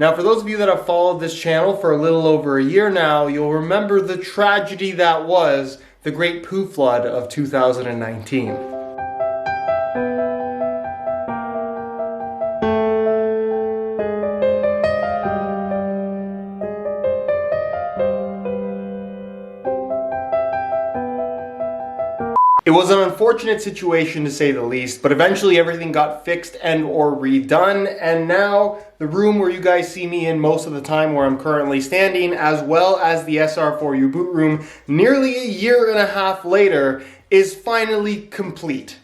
Now, for those of you that have followed this channel for a little over a year now, you'll remember the tragedy that was the Great Poo Flood of 2019. It was an unfortunate situation to say the least, but eventually everything got fixed and or redone, and now the room where you guys see me in most of the time, where I'm currently standing, as well as the SR4U Boot Room, nearly a year and a half later, is finally complete.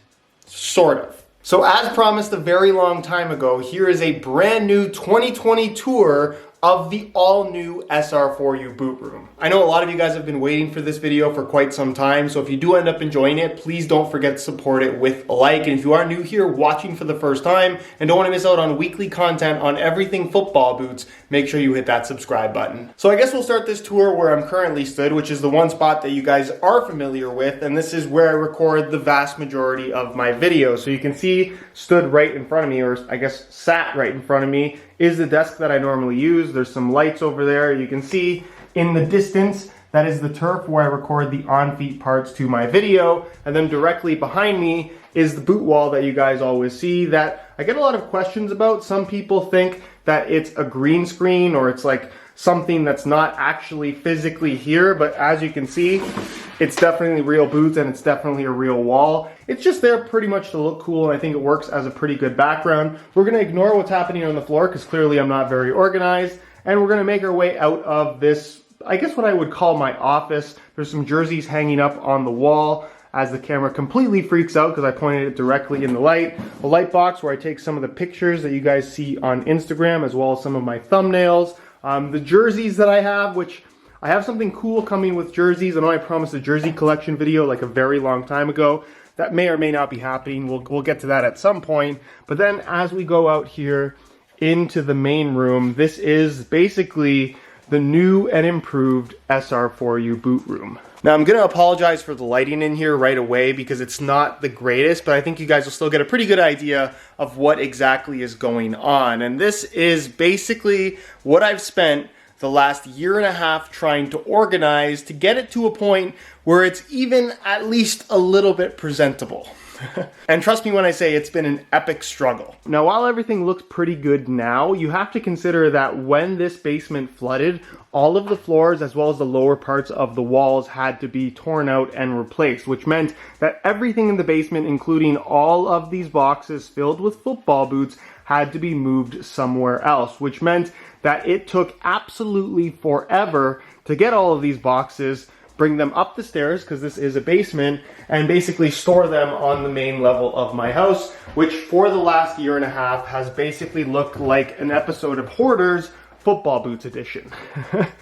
Sort of. So as promised a very long time ago, here is a brand new 2020 tour of the all-new SR4U Boot Room. I know a lot of you guys have been waiting for this video for quite some time, so if you do end up enjoying it, please don't forget to support it with a like. And if you are new here watching for the first time and don't want to miss out on weekly content on everything football boots, make sure you hit that subscribe button. So I guess we'll start this tour where I'm currently stood, which is the one spot that you guys are familiar with, and this is where I record the vast majority of my videos. So you can see stood right in front of me, or I guess sat right in front of me, is the desk that I normally use. There's some lights over there. You can see in the distance, that is the turf where I record the on-feet parts to my video. And then directly behind me is the boot wall that you guys always see that I get a lot of questions about. Some people think that it's a green screen or it's like something that's not actually physically here, but as you can see, it's definitely real boots and it's definitely a real wall. It's just there pretty much to look cool, and I think it works as a pretty good background. We're gonna ignore what's happening on the floor because clearly I'm not very organized, and we're gonna make our way out of this, I guess what I would call my office. There's some jerseys hanging up on the wall as the camera completely freaks out because I pointed it directly in the light. A light box where I take some of the pictures that you guys see on Instagram, as well as some of my thumbnails. The jerseys that I have, which I have something cool coming with jerseys. I know I promised a jersey collection video like a very long time ago. That may or may not be happening. We'll get to that at some point. But then as we go out here into the main room, this is basically the new and improved SR4U Boot Room. Now I'm going to apologize for the lighting in here right away because it's not the greatest, but I think you guys will still get a pretty good idea of what exactly is going on. And this is basically what I've spent the last year and a half trying to organize to get it to a point where it's even at least a little bit presentable. And trust me when I say it's been an epic struggle. Now, while everything looks pretty good now, you have to consider that when this basement flooded, all of the floors as well as the lower parts of the walls had to be torn out and replaced, which meant that everything in the basement, including all of these boxes filled with football boots, had to be moved somewhere else, which meant that it took absolutely forever to get all of these boxes, bring them up the stairs, because this is a basement, and basically store them on the main level of my house, which for the last year and a half has basically looked like an episode of Hoarders, Football Boots Edition.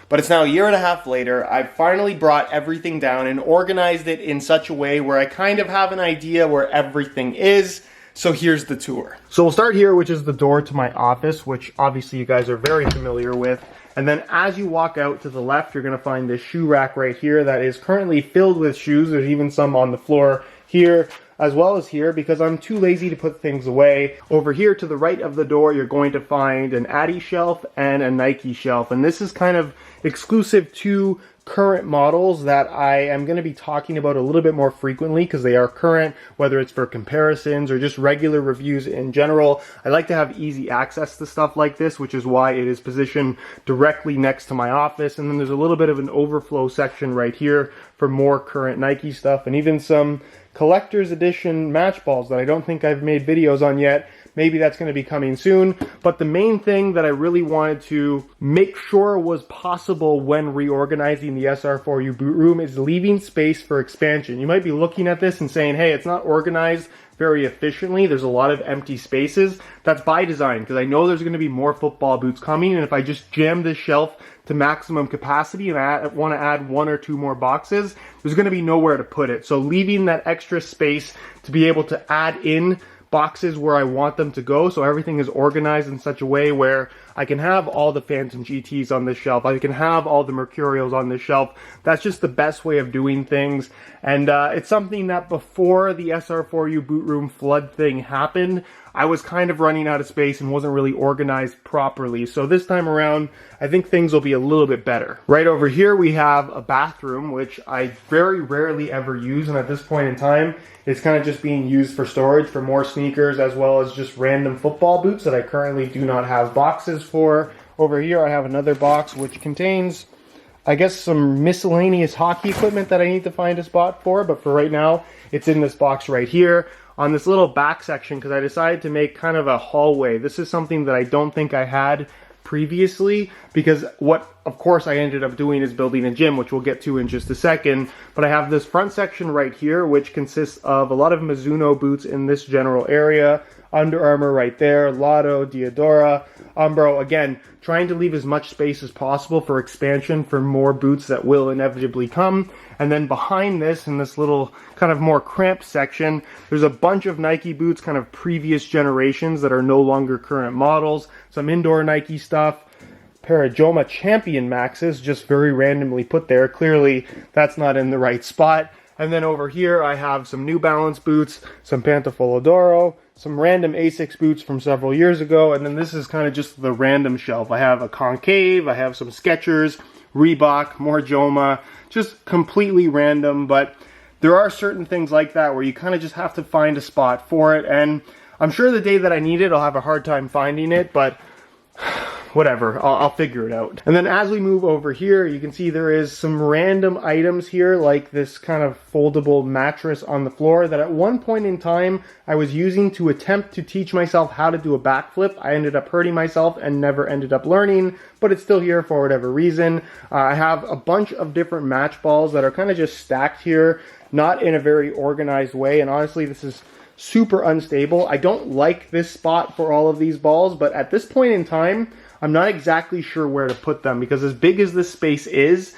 But it's now a year and a half later. I've finally brought everything down and organized it in such a way where I kind of have an idea where everything is. So here's the tour. So we'll start here, which is the door to my office, which obviously you guys are very familiar with. And then as you walk out to the left, you're going to find this shoe rack right here that is currently filled with shoes. There's even some on the floor here as well as here because I'm too lazy to put things away. Over here to the right of the door, you're going to find an Adidas shelf and a Nike shelf. And this is kind of exclusive to current models that I am going to be talking about a little bit more frequently because they are current, whether it's for comparisons or just regular reviews in general. I like to have easy access to stuff like this, which is why it is positioned directly next to my office. And then there's a little bit of an overflow section right here for more current Nike stuff, and even some collector's edition match balls that I don't think I've made videos on yet. Maybe that's going to be coming soon. But the main thing that I really wanted to make sure was possible when reorganizing the SR4U Boot Room is leaving space for expansion. You might be looking at this and saying, hey, it's not organized very efficiently. There's a lot of empty spaces. That's by design because I know there's going to be more football boots coming, and if I just jam this shelf to maximum capacity and I want to add one or two more boxes, there's going to be nowhere to put it. So leaving that extra space to be able to add in boxes where I want them to go, so everything is organized in such a way where I can have all the Phantom GTs on this shelf, I can have all the Mercurials on this shelf. That's just the best way of doing things, and it's something that before the SR4U Boot Room flood thing happened, I was kind of running out of space and wasn't really organized properly. So this time around, I think things will be a little bit better. Right over here, we have a bathroom, which I very rarely ever use. And at this point in time, it's kind of just being used for storage for more sneakers, as well as just random football boots that I currently do not have boxes for. Over here, I have another box which contains, I guess, some miscellaneous hockey equipment that I need to find a spot for. But for right now, it's in this box right here on this little back section, because I decided to make kind of a hallway. This is something that I don't think I had previously, because what of course I ended up doing is building a gym, which we'll get to in just a second. But I have this front section right here, which consists of a lot of Mizuno boots in this general area, Under Armour right there, Lotto, Diadora, Umbro. Again, trying to leave as much space as possible for expansion for more boots that will inevitably come. And then behind this, in this little kind of more cramped section, there's a bunch of Nike boots, kind of previous generations that are no longer current models. Some indoor Nike stuff. Pair of Joma Champion Maxes, just very randomly put there. Clearly, that's not in the right spot. And then over here, I have some New Balance boots, some Pantofolo D'Oro, some random Asics boots from several years ago. And then this is kind of just the random shelf. I have a Concave, I have some Skechers, Reebok, more Joma, just completely random. But there are certain things like that where you kind of just have to find a spot for it. And I'm sure the day that I need it, I'll have a hard time finding it, but whatever, I'll figure it out. And then as we move over here, you can see there is some random items here, like this kind of foldable mattress on the floor that at one point in time I was using to attempt to teach myself how to do a backflip. I ended up hurting myself and never ended up learning, but it's still here for whatever reason. I have a bunch of different match balls that are kind of just stacked here, not in a very organized way, and honestly this is super unstable. I don't like this spot for all of these balls, but at this point in time, I'm not exactly sure where to put them, because as big as this space is,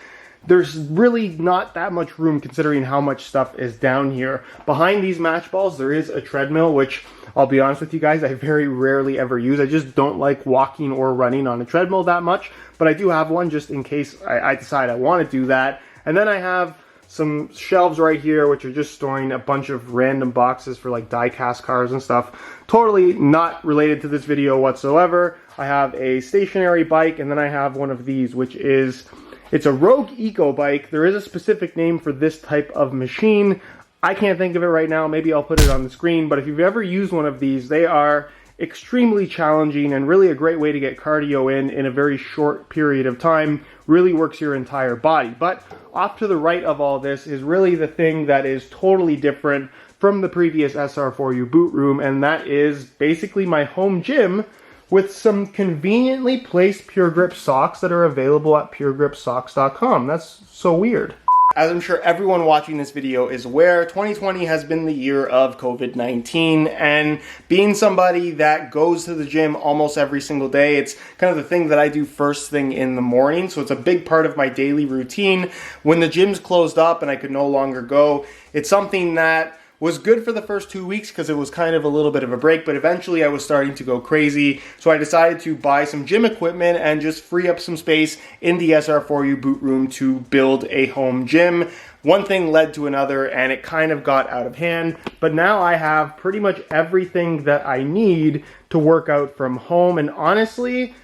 there's really not that much room considering how much stuff is down here. Behind these match balls, there is a treadmill, which I'll be honest with you guys, I very rarely ever use. I just don't like walking or running on a treadmill that much, but I do have one just in case I decide I want to do that. And then I have some shelves right here, which are just storing a bunch of random boxes for like die-cast cars and stuff. Totally not related to this video whatsoever. I have a stationary bike, and then I have one of these, which is, it's a Rogue Eco bike. There is a specific name for this type of machine. I can't think of it right now. Maybe I'll put it on the screen, but if you've ever used one of these, they are extremely challenging and really a great way to get cardio in a very short period of time. Really works your entire body. But off to the right of all this is really the thing that is totally different from the previous SR4U Boot Room, and that is basically my home gym with some conveniently placed Pure Grip socks that are available at puregripsocks.com. That's so weird. As I'm sure everyone watching this video is aware, 2020 has been the year of COVID-19, and being somebody that goes to the gym almost every single day, it's kind of the thing that I do first thing in the morning, so it's a big part of my daily routine. When the gym's closed up and I could no longer go, it's something that was good for the first 2 weeks because it was kind of a little bit of a break, but eventually I was starting to go crazy. So I decided to buy some gym equipment and just free up some space in the SR4U Boot Room to build a home gym. One thing led to another and it kind of got out of hand, but now I have pretty much everything that I need to work out from home, and honestly,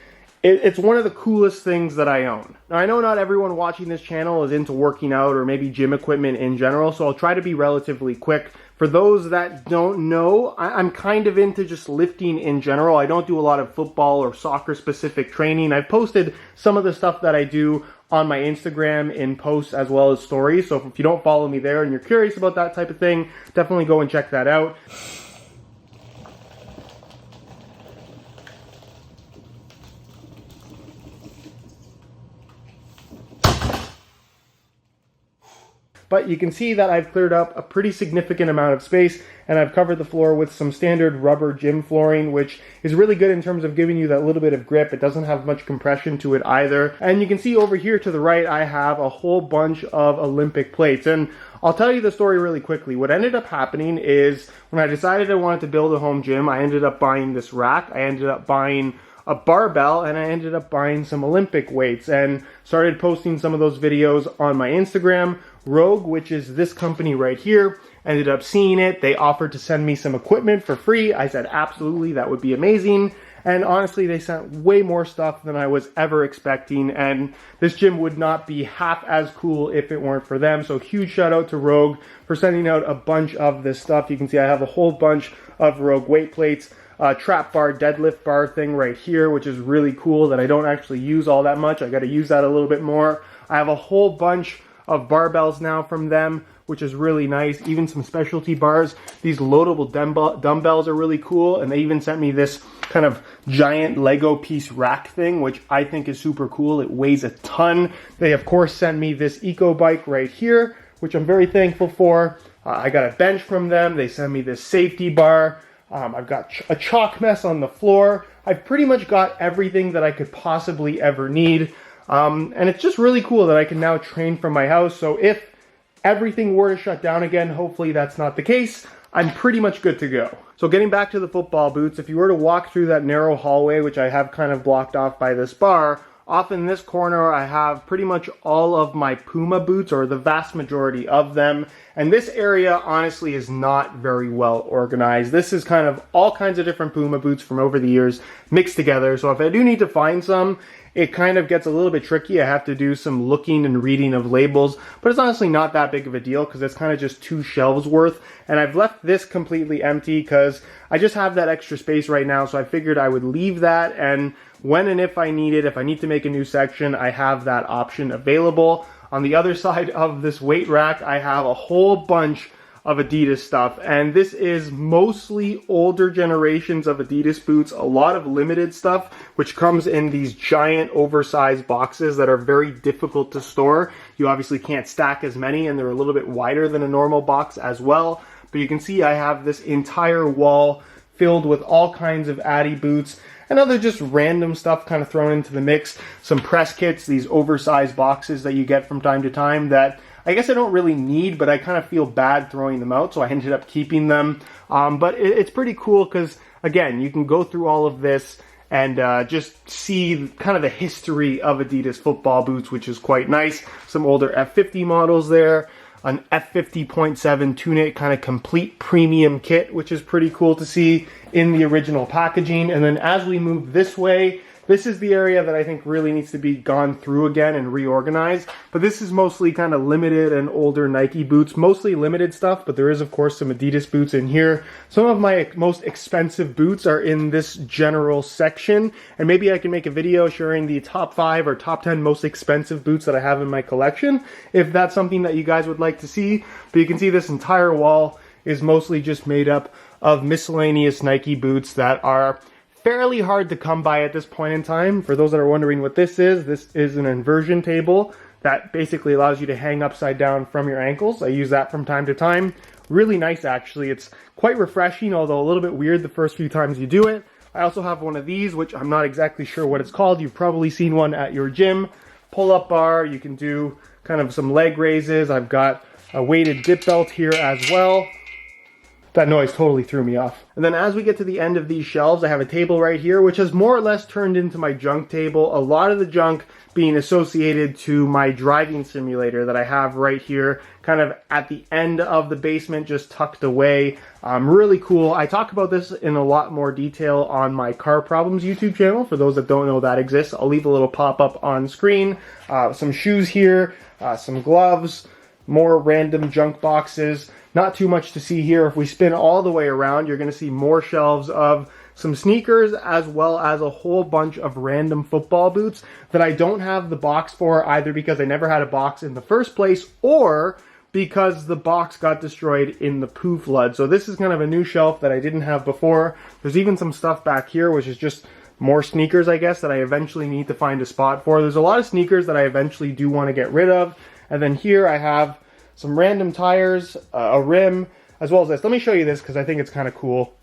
it's one of the coolest things that I own. Now, I know not everyone watching this channel is into working out or maybe gym equipment in general, so I'll try to be relatively quick. For those that don't know, I'm kind of into just lifting in general. I don't do a lot of football or soccer specific training. I've posted some of the stuff that I do on my Instagram in posts as well as stories, so if you don't follow me there and you're curious about that type of thing, definitely go and check that out. But you can see that I've cleared up a pretty significant amount of space, and I've covered the floor with some standard rubber gym flooring, which is really good in terms of giving you that little bit of grip. It doesn't have much compression to it either. And you can see over here to the right, I have a whole bunch of Olympic plates. And I'll tell you the story really quickly. What ended up happening is when I decided I wanted to build a home gym, I ended up buying this rack. I ended up buying a barbell, and I ended up buying some Olympic weights and started posting some of those videos on my Instagram. Rogue, which is this company right here, ended up seeing it. They offered to send me some equipment for free. I said, absolutely, that would be amazing. And honestly, they sent way more stuff than I was ever expecting. And this gym would not be half as cool if it weren't for them. So huge shout out to Rogue for sending out a bunch of this stuff. You can see I have a whole bunch of Rogue weight plates, trap bar, deadlift bar thing right here, which is really cool that I don't actually use all that much. I got to use that a little bit more. I have a whole bunch of barbells now from them, which is really nice. Even some specialty bars. These loadable dumbbells are really cool. And they even sent me this kind of giant Lego piece rack thing, which I think is super cool. It weighs a ton. They, of course, sent me this eco bike right here, which I'm very thankful for. I got a bench from them. They sent me this safety bar. I've got a chalk mess on the floor. I've pretty much got everything that I could possibly ever need. And it's just really cool that I can now train from my house. So if everything were to shut down again, hopefully that's not the case, I'm pretty much good to go. So getting back to the football boots, if you were to walk through that narrow hallway, which I have kind of blocked off by this bar, off in this corner I have pretty much all of my Puma boots, or the vast majority of them. And this area honestly is not very well organized. This is kind of all kinds of different Puma boots from over the years mixed together. So if I do need to find some, it kind of gets a little bit tricky. I have to do some looking and reading of labels, but it's honestly not that big of a deal because it's kind of just 2 shelves worth. And I've left this completely empty because I just have that extra space right now. So I figured I would leave that, and when and if I need it, if I need to make a new section, I have that option available. On the other side of this weight rack, I have a whole bunch of Adidas stuff, and this is mostly older generations of Adidas boots, a lot of limited stuff, which comes in these giant oversized boxes that are very difficult to store. You obviously can't stack as many, and they're a little bit wider than a normal box as well. But you can see I have this entire wall filled with all kinds of Adi boots and other just random stuff kind of thrown into the mix. Some press kits, these oversized boxes that you get from time to time that I guess I don't really need, but I kind of feel bad throwing them out, so I ended up keeping them. But it's pretty cool because, again, you can go through all of this and just see kind of the history of Adidas football boots, which is quite nice. Some older F50 models there, an F50.7 Tunic kind of complete premium kit, which is pretty cool to see in the original packaging. And then as we move this way, this is the area that I think really needs to be gone through again and reorganized. But this is mostly kind of limited and older Nike boots, mostly limited stuff, but there is of course some Adidas boots in here. Some of my most expensive boots are in this general section, and maybe I can make a video sharing the top 5 or top 10 most expensive boots that I have in my collection, if that's something that you guys would like to see. But you can see this entire wall is mostly just made up of miscellaneous Nike boots that are fairly hard to come by at this point in time. For those that are wondering what this is an inversion table that basically allows you to hang upside down from your ankles. I use that from time to time. Really nice, actually. It's quite refreshing, although a little bit weird the first few times you do it. I also have one of these, which I'm not exactly sure what it's called. You've probably seen one at your gym. Pull-up bar. You can do kind of some leg raises. I've got a weighted dip belt here as well. That noise totally threw me off. And then as we get to the end of these shelves, I have a table right here, which has more or less turned into my junk table. A lot of the junk being associated to my driving simulator that I have right here, kind of at the end of the basement, just tucked away. Really cool. I talk about this in a lot more detail on my Car Problems YouTube channel. For those that don't know that exists, I'll leave a little pop-up on screen. Some shoes here, some gloves, more random junk boxes. Not too much to see here. If we spin all the way around, you're going to see more shelves of some sneakers, as well as a whole bunch of random football boots that I don't have the box for, either because I never had a box in the first place, or because the box got destroyed in the poo flood. So this is kind of a new shelf that I didn't have before. There's even some stuff back here, which is just more sneakers, I guess, that I eventually need to find a spot for. There's a lot of sneakers that I eventually do want to get rid of. And then here I have some random tires, a rim, as well as this. Let me show you this because I think it's kind of cool.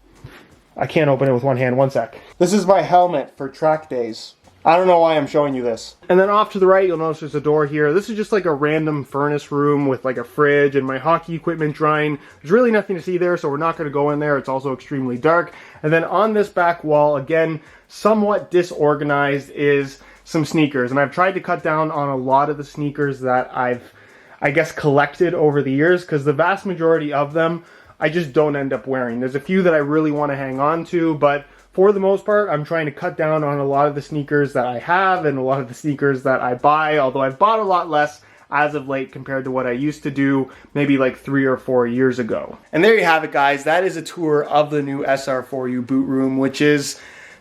I can't open it with one hand. One sec. This is my helmet for track days. I don't know why I'm showing you this. And then off to the right, you'll notice there's a door here. This is just like a random furnace room with like a fridge and my hockey equipment drying. There's really nothing to see there, so we're not going to go in there. It's also extremely dark. And then on this back wall, again, somewhat disorganized, is some sneakers. And I've tried to cut down on a lot of the sneakers that I've I guess, collected over the years, because the vast majority of them I just don't end up wearing. There's a few that I really want to hang on to, but for the most part, I'm trying to cut down on a lot of the sneakers that I have and a lot of the sneakers that I buy, although I've bought a lot less as of late compared to what I used to do maybe like 3 or 4 years ago. And there you have it, guys. That is a tour of the new SR4U Boot Room, which is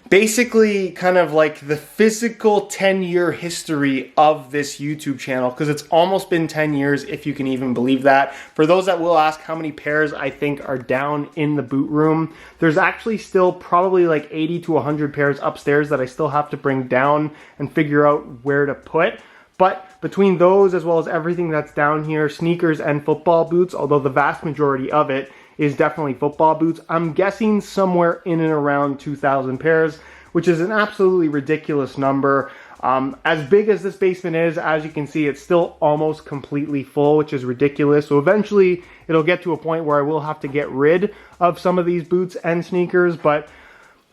basically kind of like the physical 10-year history of this YouTube channel, because it's almost been 10 years, if you can even believe that. For those that will ask how many pairs I think are down in the boot room, there's actually still probably like 80 to 100 pairs upstairs that I still have to bring down and figure out where to put. But between those, as well as everything that's down here, sneakers and football boots, although the vast majority of it is definitely football boots, I'm guessing somewhere in and around 2,000 pairs, which is an absolutely ridiculous number. As big as this basement is, as you can see, it's still almost completely full, which is ridiculous. So eventually it'll get to a point where I will have to get rid of some of these boots and sneakers, but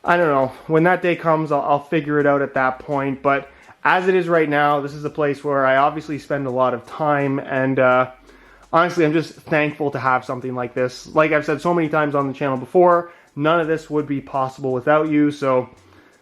I don't know. When that day comes, I'll figure it out at that point. But as it is right now, this is a place where I obviously spend a lot of time, and honestly, I'm just thankful to have something like this. Like I've said so many times on the channel before, none of this would be possible without you, so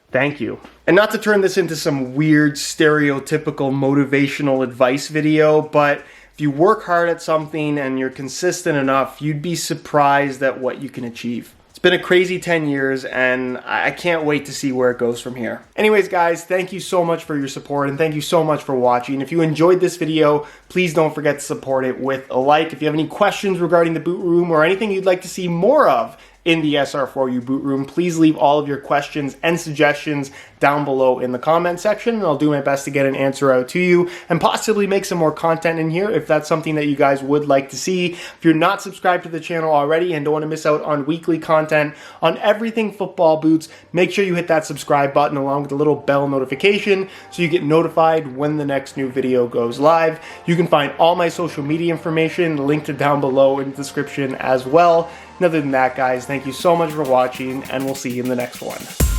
thank you. And not to turn this into some weird, stereotypical motivational advice video, but if you work hard at something and you're consistent enough, you'd be surprised at what you can achieve. It's been a crazy 10 years, and I can't wait to see where it goes from here. Anyways, guys, thank you so much for your support, and thank you so much for watching. If you enjoyed this video, please don't forget to support it with a like. If you have any questions regarding the boot room or anything you'd like to see more of in the SR4U Boot Room, please leave all of your questions and suggestions down below in the comment section, and I'll do my best to get an answer out to you and possibly make some more content in here if that's something that you guys would like to see. If you're not subscribed to the channel already and don't want to miss out on weekly content on everything football boots, make sure you hit that subscribe button along with the little bell notification so you get notified when the next new video goes live. You can find all my social media information linked down below in the description as well. And other than that, guys, thank you so much for watching, and we'll see you in the next one.